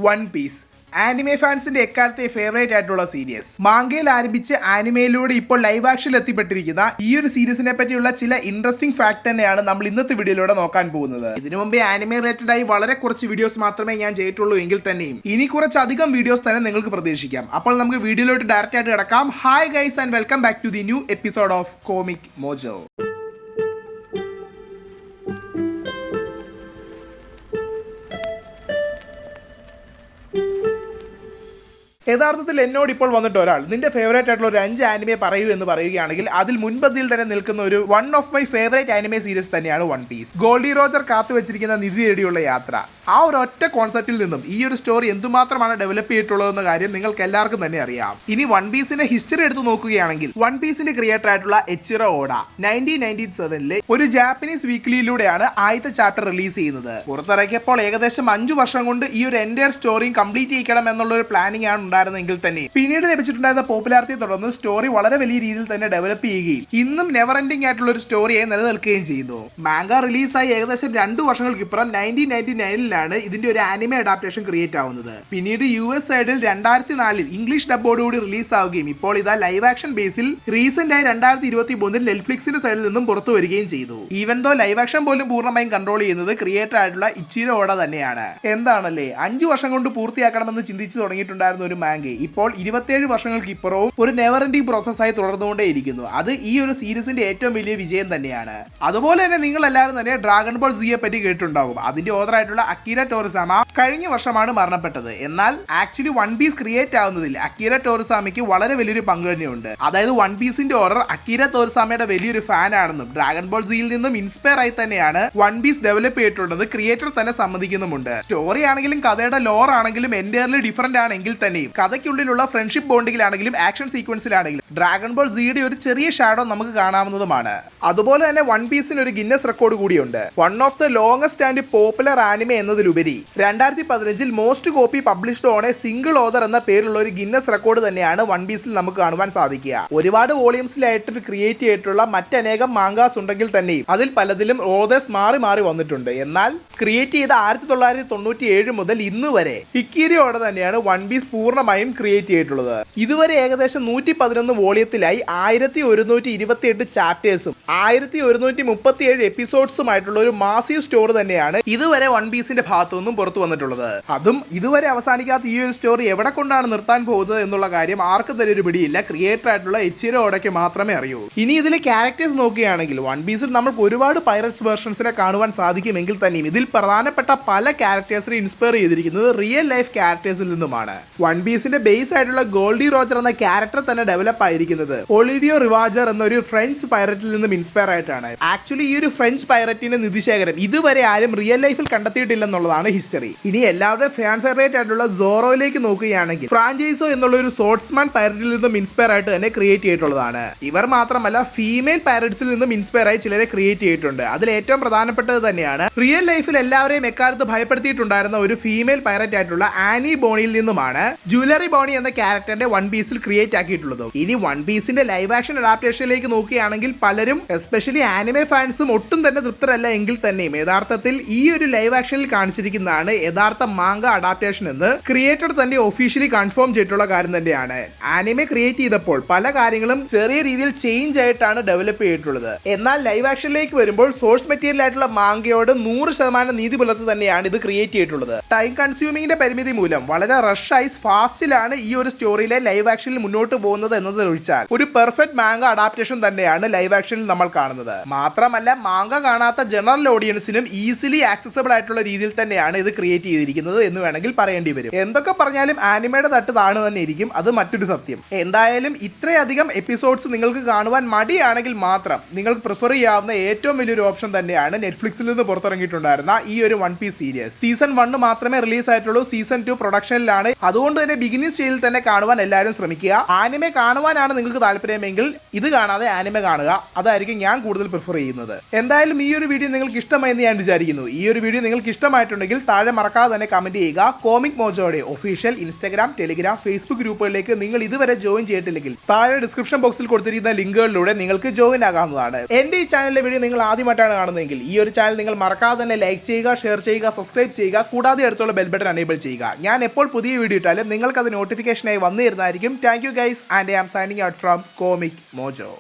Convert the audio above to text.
One piece anime ഫാൻസിന്റെ എക്കാലത്തെ favourite ആയിട്ടുള്ള series. മാങ്കയിൽ ആരംഭിച്ച് ആനിമയിലൂടെ ഇപ്പോൾ ലൈവ് ആക്ഷനിൽ എത്തിപ്പെട്ടിരിക്കുന്ന ഈ ഒരു സീരീസിനെ പറ്റിയുള്ള ചില ഇൻട്രസ്റ്റിംഗ് ഫാക്ട് തന്നെയാണ് നമ്മൾ ഇന്നത്തെ വീഡിയോയിലൂടെ നോക്കാൻ പോകുന്നത്. ഇതിനു മുമ്പേ ആനിമെ റിലേറ്റഡ് ആയി വളരെ കുറച്ച് വീഡിയോസ് മാത്രമേ ഞാൻ ചെയ്തിട്ടുള്ളൂ എങ്കിൽ തന്നെയും ഇനി കുറച്ചധികം വീഡിയോസ് തന്നെ നിങ്ങൾക്ക് പ്രതീക്ഷിക്കാം. അപ്പോൾ നമുക്ക് വീഡിയോയിലോട്ട് ഡയറക്റ്റ് ആയിട്ട് കിടക്കാം. Hi guys and welcome back to the new episode of comic mojo. യഥാർത്ഥത്തിൽ എന്നോട് ഇപ്പോൾ വന്നിട്ട് ഒരാൾ നിന്റെ ഫേവറേറ്റ് ആയിട്ടുള്ള ഒരു 5 ആനിമെ പറയൂ എന്ന് പറയുകയാണെങ്കിൽ അതിൽ മുൻപന്തിയിൽ തന്നെ നിൽക്കുന്ന ഒരു one of my favourite anime series തന്നെയാണ് വൺ പീസ്. ഗോൾഡി റോജർ കാത്തു വെച്ചിരിക്കുന്ന നിധി തേടിയുള്ള യാത്ര. ആ ഒരു ഒറ്റ കോൺസെപ്റ്റിൽ നിന്നും ഈ ഒരു സ്റ്റോറി എന്തുമാത്രമാണ് ഡെവലപ്പ് ചെയ്തിട്ടുള്ളതെന്ന കാര്യം നിങ്ങൾക്ക് എല്ലാവർക്കും തന്നെ അറിയാം. ഇനി വൺ പീസിന്റെ ഹിസ്റ്ററി എടുത്ത് നോക്കുകയാണെങ്കിൽ വൺ പീസിന്റെ ക്രിയേറ്റർ ആയിട്ടുള്ള എച്ചിറോ ഓഡ 1997 ഒരു ജാപ്പനീസ് വീക്ക്ലിയിലൂടെയാണ് ആദ്യത്തെ ചാപ്റ്റർ റിലീസ് ചെയ്യുന്നത്. പുറത്തിറക്കിയപ്പോൾ ഏകദേശം 5 വർഷം കൊണ്ട് ഈ ഒരു എൻറ്റയർ സ്റ്റോറിയും കംപ്ലീറ്റ് ചെയ്യിക്കണം എന്നുള്ള ഒരു പ്ലാനിംഗ് ആണ് ഉണ്ടായിരുന്നെങ്കിൽ തന്നെ പിന്നീട് ലഭിച്ചിട്ടുണ്ടായിരുന്ന പോപ്പുലാരിറ്റിയെ തുടർന്ന് സ്റ്റോറി വളരെ വലിയ രീതിയിൽ തന്നെ ഡെവലപ്പ് ചെയ്യുകയും ഇന്നും നെവർ എൻഡിംഗ് ആയിട്ടുള്ള ഒരു സ്റ്റോറിയായി നിലനിൽക്കുകയും ചെയ്യുന്നു. മാംഗ റിലീസായി ഏകദേശം 2 വർഷങ്ങൾക്കിപ്പുറം 1999 ഇതിന്റെ ഒരു ആനിമെ അഡാപ്റ്റേഷൻ ക്രിയേറ്റ് ആവുന്നത്. പിന്നീട് US സൈഡിൽ 2004 ഇംഗ്ലീഷ് ഡബ്ബോടുകൂടി റിലീസ് ആവുകയും ഇപ്പോൾ ഇതാ ലൈവ് ആക്ഷൻ ബേസിൽ റീസെന്റ് ആയി 2023 നെറ്റ്ഫ്ലിക്സിന്റെ സൈഡിൽ നിന്നും പുറത്തു വരികയും ചെയ്തു. ഈവൻ ദോ ലൈവ് ആക്ഷൻ പോലും പൂർണ്ണമായും കൺട്രോൾ ചെയ്യുന്നത് ക്രിയേറ്റർ ആയിട്ടുള്ള ഇച്ചിറോ ഓഡ തന്നെയാണ്. എന്താണല്ലേ 5 വർഷം കൊണ്ട് പൂർത്തിയാക്കണമെന്ന് ചിന്തിച്ചു തുടങ്ങിയിട്ടുണ്ടായിരുന്ന ഒരു മാംഗ ഇപ്പോൾ 27 വർഷങ്ങൾക്ക് ഇപ്പുറവും ഒരു നെവർ എൻഡിംഗ് പ്രോസസ്സായി തുടർന്നുകൊണ്ടേയിരിക്കുന്നു. അത് ഈ ഒരു സീരീസിന്റെ ഏറ്റവും വലിയ വിജയം തന്നെയാണ്. അതുപോലെ തന്നെ നിങ്ങൾ എല്ലാവരും തന്നെ ഡ്രാഗൺ ബോൾ സിയെ പറ്റി കേട്ടിട്ടുണ്ടാകും. അതിന്റെ ഓതർ ആയിട്ടുള്ള അക്കീര ടോറിസാമ കഴിഞ്ഞ വർഷമാണ് മരണപ്പെട്ടത്. എന്നാൽ ആക്ച്വലി വൺ പീസ് ക്രിയേറ്റ് ആവുന്നതിൽ അക്കീര ടോറിസാമയ്ക്ക് വളരെ വലിയൊരു പങ്ക് തന്നെയുണ്ട്. അതായത് വൺ പീസിന്റെ ഓർഡർ അക്കീര ടോറിസാമയുടെ വലിയൊരു ഫാൻ ആണെന്നും ഡ്രാഗൺ ബോൾ സിയിൽ നിന്നും ഇൻസ്പയർ ആയി തന്നെയാണ് വൺ പീസ് ഡെവലപ്പ് ചെയ്തിട്ടുള്ളത് ക്രിയേറ്റർ തന്നെ സമ്മതിക്കുന്നുമുണ്ട്. സ്റ്റോറി ആണെങ്കിലും കഥയുടെ ലോർ ആണെങ്കിലും എൻറ്റയർലി ഡിഫറന്റ് ആണെങ്കിൽ തന്നെയും കഥയ്ക്കുള്ളിലുള്ള ഫ്രണ്ട്ഷിപ്പ് ബോണ്ടിങ്ങിലാണെങ്കിലും ആക്ഷൻ സീക്വൻസിലാണെങ്കിലും ഡ്രാഗൺ ബോൾ സിയുടെ ഒരു ചെറിയ ഷാഡോ നമുക്ക് കാണാവുന്നതുമാണ്. അതുപോലെ തന്നെ വൺ പീസിന് ഒരു ഗിന്നസ് റെക്കോർഡ് കൂടിയുണ്ട്. One of the longest and popular anime എന്നതിലുപരി 2015 most copy published on A single author എന്ന പേരുള്ള ഒരു ഗിന്നസ് റെക്കോർഡ് തന്നെയാണ് വൺ പീസിൽ നമുക്ക് കാണുവാൻ സാധിക്കുക. ഒരുപാട് വോളിയൂംസിലായിട്ട് ക്രിയേറ്റ് ചെയ്തിട്ടുള്ള മറ്റനേകം മാങ്കാസ് ഉണ്ടെങ്കിൽ തന്നെയും അതിൽ പലതിലും ഓതേഴ്സ് മാറി മാറി വന്നിട്ടുണ്ട്. എന്നാൽ ക്രിയേറ്റ് ചെയ്ത 1997 മുതൽ ഇന്ന് വരെ ഹിക്കിരി ഓഡ തന്നെയാണ് വൺ പീസ് പൂർണ്ണമായും ക്രിയേറ്റ് ചെയ്തിട്ടുള്ളത്. ഇതുവരെ ഏകദേശം 111 വോളിയത്തിലായി 1128 ചാപ്റ്റേഴ്സും 1137 എപ്പിസോഡ്സുമായിട്ടുള്ള ഒരു മാസീവ് സ്റ്റോറി തന്നെയാണ് ഇതുവരെ വൺ പീസിന്റെ ഭാഗത്തുനിന്നും പുറത്തു വന്നിട്ടുള്ളത്. അതും ഇതുവരെ അവസാനിക്കാത്ത ഈ ഒരു സ്റ്റോറി എവിടെ കൊണ്ടാണ് നിർത്താൻ പോകുന്നത് എന്നുള്ള കാര്യം ആർക്കും തന്നെ ഒരു പിടിയില്ല. ക്രിയേറ്റർ ആയിട്ടുള്ള എച്ചിറോ ഓഡയ്ക്ക് മാത്രമേ അറിയൂ. ഇനി ഇതിലെ ക്യാരക്ടേഴ്സ് നോക്കുകയാണെങ്കിൽ വൺ പീസിൽ നമുക്ക് ഒരുപാട് പൈററ്റ്സ് വേർഷൻസിനെ കാണുവാൻ സാധിക്കുമെങ്കിൽ തന്നെയും ഇതിൽ പ്രധാനപ്പെട്ട പല ക്യാരക്ടേഴ്സിനെ ഇൻസ്പയർ ചെയ്തിരിക്കുന്നത് റിയൽ ലൈഫ് ക്യാരക്ടേഴ്സിൽ നിന്നുമാണ്. വൺ പീസിന്റെ ബേസ് ആയിട്ടുള്ള ഗോൾഡി റോജർ എന്ന ക്യാരക്ടർ തന്നെ ഡെവലപ്പ് ആയിരിക്കുന്നത് ഒളിവിയോ റിവാജർ എന്നൊരു ഫ്രഞ്ച് പൈററ്റിൽ നിന്നും ഇൻസ്പയർ ആയിട്ടാണ്. ആക്ച്വലി ഈ ഒരു ഫ്രഞ്ച് പൈററ്റിന്റെ നിധിശേഖരം ഇതുവരെ ആരും റിയൽ ലൈഫിൽ കണ്ടെത്തിയിട്ടില്ലെന്നുള്ളതാണ് ഹിസ്റ്ററി. ഇനി എല്ലാവരുടെ ഫാൻ ഫേവറേറ്റ് ആയിട്ടുള്ള സോറോയിലേക്ക് നോക്കുകയാണെങ്കിൽ ഫ്രാഞ്ചൈസോ എന്നുള്ള ഒരു സോർട്സ്മാൻ പൈററ്റിൽ നിന്നും ഇൻസ്പയർ ആയിട്ട് തന്നെ ക്രിയേറ്റ് ചെയ്തിട്ടുള്ളതാണ്. ഇവർ മാത്രമല്ല ഫീമെയിൽ പൈററ്റ്സിൽ നിന്നും ഇൻസ്പയർ ആയി ചിലരെ ക്രിയേറ്റ് ചെയ്തിട്ടുണ്ട്. അതിൽ ഏറ്റവും പ്രധാനപ്പെട്ടത് തന്നെയാണ് റിയൽ ലൈഫിൽ എല്ലാവരെയും എക്കാലത്ത് ഭയപ്പെടുത്തിയിട്ടുണ്ടായിരുന്ന ഒരു ഫീമെയിൽ പൈററ്റ് ആയിട്ടുള്ള ആനി ബോണിയിൽ നിന്നുമാണ് ജുവലറി ബോണി എന്ന ക്യാരക്ടറിന്റെ വൺ പീസിൽ ക്രിയേറ്റ് ആക്കിയിട്ടുള്ളത്. ഇനി വൺ പീസിന്റെ ലൈവ് ആക്ഷൻ അഡാപ്റ്റേഷനിലേക്ക് നോക്കുകയാണെങ്കിൽ പലരും എസ്പെഷ്യലി ആനിമെ ഫാൻസും ഒട്ടും തന്നെ തൃപ്തരല്ല എങ്കിൽ തന്നെയും യഥാർത്ഥത്തിൽ ഈ ഒരു ലൈവ് ആക്ഷനിൽ കാണിച്ചിരിക്കുന്നതാണ് യഥാർത്ഥ മാങ്ക അഡാപ്റ്റേഷൻ എന്ന് ക്രിയേറ്റർ തന്നെ ഒഫീഷ്യലി കൺഫേം ചെയ്തിട്ടുള്ള കാര്യം തന്നെയാണ്. ആനിമെ ക്രിയേറ്റ് ചെയ്തപ്പോൾ പല കാര്യങ്ങളും ചെറിയ രീതിയിൽ ചേഞ്ച് ആയിട്ടാണ് ഡെവലപ്പ് ചെയ്തിട്ടുള്ളത്. എന്നാൽ ലൈവ് ആക്ഷനിലേക്ക് വരുമ്പോൾ സോഴ്സ് മെറ്റീരിയൽ ആയിട്ടുള്ള മാങ്കയോട് 100% നീതി പുലർത്തി തന്നെയാണ് ഇത് ക്രിയേറ്റ് ചെയ്തിട്ടുള്ളത്. ടൈം കൺസ്യൂമിങ്ങിന്റെ പരിമിതി മൂലം വളരെ റഷായി ഫാസ്റ്റിലാണ് ഈ ഒരു സ്റ്റോറിയിലെ ലൈവ് ആക്ഷനിൽ മുന്നോട്ട് പോകുന്നത് എന്നതൊഴിച്ചാൽ ഒരു പെർഫെക്റ്റ് മാങ്ക അഡാപ്റ്റേഷൻ തന്നെയാണ് ലൈവ് ആക്ഷനിൽ നമ്മൾ കാണുന്നത്. മാത്രമല്ല മാങ്ക കാണാത്ത ജനറൽ ഓഡിയൻസിനും ഈസിലി ആക്സസിബിൾ ആയിട്ടുള്ള രീതിയിൽ തന്നെയാണ് ഇത് ക്രിയേറ്റ് ചെയ്തിരിക്കുന്നത് എന്ന് വേണമെങ്കിൽ പറയേണ്ടി വരും. എന്തൊക്കെ പറഞ്ഞാലും ആനിമയുടെ തട്ട് താണു തന്നെ ഇരിക്കും, അത് മറ്റൊരു സത്യം. എന്തായാലും ഇത്രയധികം എപ്പിസോഡ്സ് നിങ്ങൾക്ക് കാണുവാൻ മടിയാണെങ്കിൽ മാത്രം നിങ്ങൾക്ക് പ്രിഫർ ചെയ്യാവുന്ന ഏറ്റവും വലിയൊരു ഓപ്ഷൻ തന്നെയാണ് നെറ്റ്ഫ്ലിക്സിൽ നിന്ന് പുറത്തിറങ്ങിയിട്ടുണ്ടായിരുന്ന ഈ ഒരു വൺ പീസ് സീരീസ്. സീസൺ 1 മാത്രമേ റിലീസ് ആയിട്ടുള്ളൂ. സീസൺ 2 പ്രൊഡക്ഷനിലാണ്. അതുകൊണ്ട് തന്നെ ബിഗിനിങ് സ്റ്റേജിൽ തന്നെ കാണുവാൻ എല്ലാവരും ശ്രമിക്കുക. ആനിമെ കാണുവാനാണ് നിങ്ങൾക്ക് താല്പര്യമെങ്കിൽ ഇത് കാണാതെ ആനിമെ കാണുക. അതായിരിക്കും ഞാൻ കൂടുതൽ പ്രിഫർ ചെയ്യുന്നത്. എന്തായാലും ഈ ഒരു വീഡിയോ നിങ്ങൾക്ക് ഇഷ്ടമായെന്ന് ഞാൻ വിചാരിക്കുന്നു. ഈ ഒരു വീഡിയോ നിങ്ങൾക്ക് ഇഷ്ടമായിട്ടുണ്ടെങ്കിൽ താഴെ മറക്കാതെ തന്നെ കമന്റ് ചെയ്യുക. കോമിക് മോജോയുടെ ഒഫീഷ്യൽ ഇൻസ്റ്റാഗ്രാം, ടെലിഗ്രാം, ഫേസ്ബുക്ക് ഗ്രൂപ്പുകളിലേക്ക് നിങ്ങൾ ഇതുവരെ ജോയിൻ ചെയ്തിട്ടില്ലെങ്കിൽ താഴെ ഡിസ്ക്രിപ്ഷൻ ബോക്സിൽ കൊടുത്തിരിക്കുന്ന ലിങ്കുകളിലൂടെ നിങ്ങൾക്ക് ജോയിൻ ആകാവുന്നതാണ്. എന്റെ ഈ ചാനലിലെ വീഡിയോ നിങ്ങൾ ആദ്യമായിട്ടാണ് കാണുന്നതെങ്കിൽ ഈ ഒരു ചാനൽ നിങ്ങൾ മറക്കാതെ തന്നെ ലൈക്ക് ചെയ്യുക, ഷെയർ ചെയ്യുക, സബ്സ്ക്രൈബ് ചെയ്യുക. കൂടാതെ അടുത്തുള്ള ബെൽ ബട്ടൺ എനേബിൾ ചെയ്യുക. ഞാൻ എപ്പോൾ പുതിയ വീഡിയോ ഇട്ടാലും നിങ്ങൾക്ക് അത് നോട്ടിഫിക്കേഷനായി വന്നു തരുന്നതായിരിക്കും. Thank you guys, and I am signing out from comic mojo.